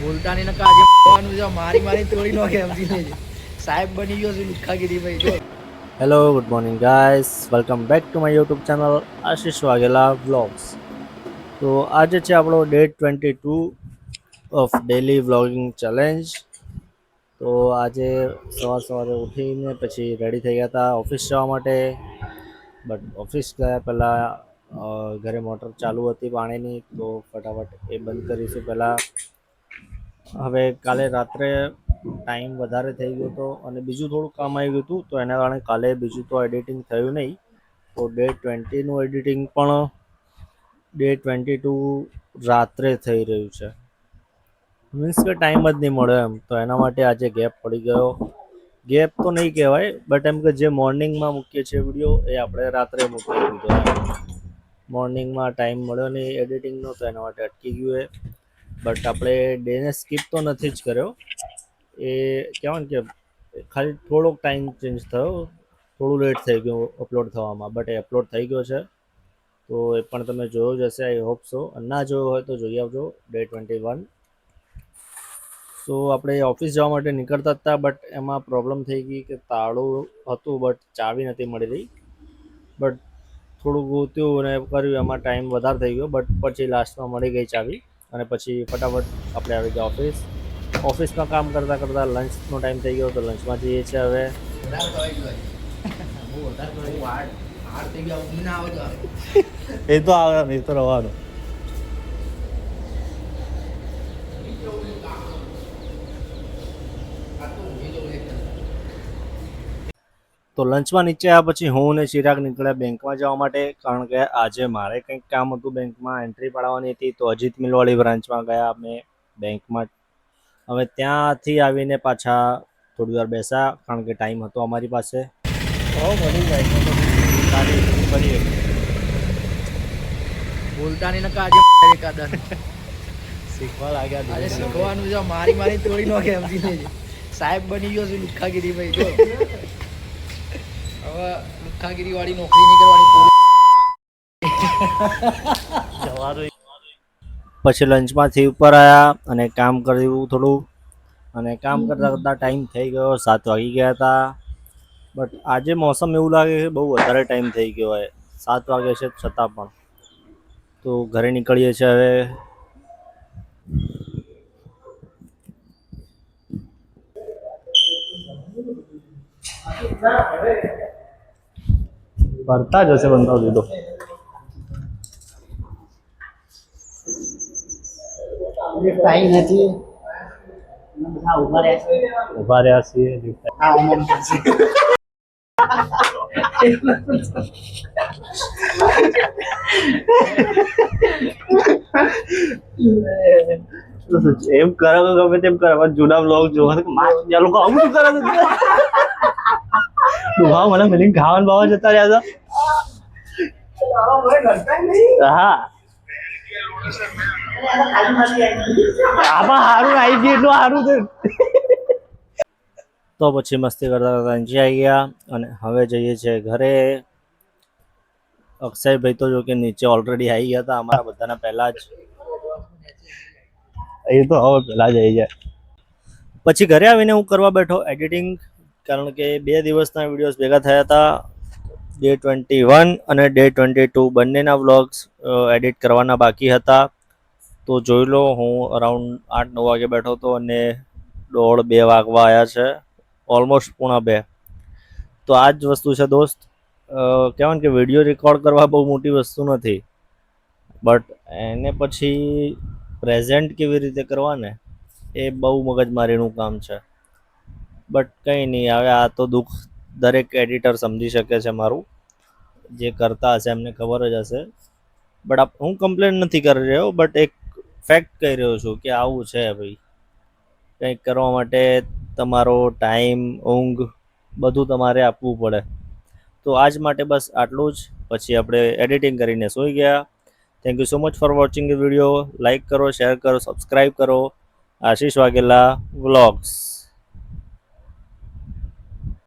બોલતા નહીં નકા આજે બોલવાનું છે મારી મારી તોડી નાખે સમજી લેજે સાહેબ બની ગયો છું લુખ્ખાગીરી ભાઈ જો hello good morning guys welcome back to my YouTube channel Ashish Vaghela vlogs. તો આજે છે આપણો day 22 of daily vlogging challenge. તો આજે સવારે ઉઠીને પછી રેડી થઈ ગયા હતા ઓફિસ જવા માટે. બટ ઓફિસ ગયા પહેલાં ઘરે મોટર ચાલુ હતી પાણીની, તો ફટાફટ એ બંધ કરીશું પહેલાં. હવે કાલે રાત્રે ટાઈમ વધારે થઈ ગયો હતો અને બીજું થોડું કામ આવી ગયું હતું, તો એના કારણે કાલે બીજું તો એડિટિંગ થયું નહીં. તો ડે 20નું એડિટિંગ પણ ડે 22 રાત્રે થઈ રહ્યું છે. મીન્સ કે ટાઈમ જ નહીં મળ્યો એમ, તો એના માટે આજે ગેપ પડી ગયો. ગેપ તો નહીં કહેવાય, બટ એમ કે જે મોર્નિંગમાં મૂકીએ છીએ વિડીયો એ આપણે રાત્રે મૂકી દીધો. મોર્નિંગમાં ટાઈમ મળ્યો નહીં એડિટિંગનો, તો એના માટે અટકી ગયું એ. બટ આપણે ડેને સ્કીપ તો નથી જ કર્યો. એ કહેવાય ને કે ખાલી થોડોક ટાઈમ ચેન્જ થયો, થોડું લેટ થઈ ગયું અપલોડ થવામાં, બટ એ અપલોડ થઈ ગયો છે. તો એ પણ તમે જોયો જ હશે, આઈ હોપ સો. ના જોયો હોય તો જોઈ આવજો ડે 21. સો આપણે ઓફિસ જવા માટે નીકળતા હતા, બટ એમાં પ્રોબ્લેમ થઈ ગઈ કે તાળું હતું બટ ચાવી નથી મળી રહી. બટ થોડું ગોત્યું અને કર્યું, એમાં ટાઈમ વધારે થઈ ગયો, બટ પછી લાસ્ટમાં મળી ગઈ ચાવી અને પછી ફટાફટ આપણે આવી ગયા ઓફિસ. ઓફિસમાં કામ કરતાં કરતાં લંચનો ટાઈમ થઈ ગયો, તો લંચમાં જઈએ છીએ હવે. એ તો આવે, એ તો રવાનું. તો લંચમાં નીચે આવ્યા પછી હું અને ચિરાગ નીકળ્યા બેંકમાં જવા માટે, કારણ કે આજે મારે કંઈક કામ હતું બેંકમાં, એન્ટ્રી પાડવાની હતી. તો અજીત મિલવાળી બ્રાન્ચમાં ગયા અમે બેંકમાં. હવે ત્યાંથી આવીને પાછા થોડી વાર બેસા, કારણ કે ટાઈમ હતો અમારી પાસે. બોલતા નહીં નકા આજે એકાદા શીખવા લાગ્યા આજે શીખવાનું છે મારી મારી તોડી નાખે સમજી લેજે સાહેબ બની ગયો છું લુખ્ખાગીરી ભાઈ જો હવે લુખ્ખાગીરી વાળી નોકરી નહીં કરવાની. પછી લંચમાંથી ઉપર આવ્યા અને કામ કર્યું થોડું, અને કામ કરતાં કરતાં ટાઈમ થઈ ગયો, 7 વાગી ગયા હતા. બટ આજે મોસમ એવું લાગે કે બહુ વધારે ટાઈમ થઈ ગયો હોય, 7 વાગે છે છતાં પણ. તો ઘરે નીકળીએ છીએ હવે. ભરતા જ હશે બંધો દીધો. ટાઈમ નથી ઉભા રહ્યા છીએ. એમ કરે તો ગમે તેમ કરે, જૂના બ્લોગ જોવા લોકો આવું શું કરે છે. મને મિલિંગ ખાવાનું ભાવ જતા રહ્યા હતા. હા આમાં સારું આવી ગયું એટલું સારું છે. તો પછી મસ્તી કરતા કરતા નીચે આવી ગયા અને હવે જઈએ છીએ ઘરે. અક્ષયભાઈ તો જો કે નીચે ઓલરેડી આવી ગયા હતા અમારા બધાના પહેલા જ. એ તો હવે પહેલા જ આવી જાય. પછી ઘરે આવીને હું કરવા બેઠો એડિટિંગ, કારણ કે 2 દિવસના વિડીયોઝ ભેગા થયા હતા. ડે 21 અને ડે 22 બંનેના વ્લોગ્સ એડિટ કરવાના બાકી હતા. તો જોઈ લો, હું અરાઉન્ડ 8-9 વાગે બેઠો હતો અને 1:30-2 વાગવા આવ્યા છે, ઓલમોસ્ટ 1:45. તો આ જ વસ્તુ છે દોસ્ત. કહેવાય કે વિડીયો રેકોર્ડ કરવા બહુ મોટી વસ્તુ નથી, બટ એને પછી પ્રેઝન્ટ કેવી રીતે કરવા ને એ બહુ મગજમારીનું કામ છે. બટ કંઈ નહીં, હવે આ તો દુઃખ દરેક એડિટર સમજી શકે છે મારું, જે કરતા હશે એમને ખબર જ હશે. બટ હું કમ્પ્લેન નથી કરી રહ્યો, બટ એક ફેક્ટ કહી રહ્યો છું કે આવું છે ભાઈ. કંઈક કરવા માટે તમારો ટાઈમ, ઊંઘ બધું તમારે આપવું પડે. તો આજ માટે બસ આટલું જ. પછી આપણે એડિટિંગ કરીને સૂઈ ગયા. Thank you so much for watching the video. Like કરો, શેર કરો, સબસ્ક્રાઈબ કરો. આશીષ વાઘેલા વ્લોગ્સ.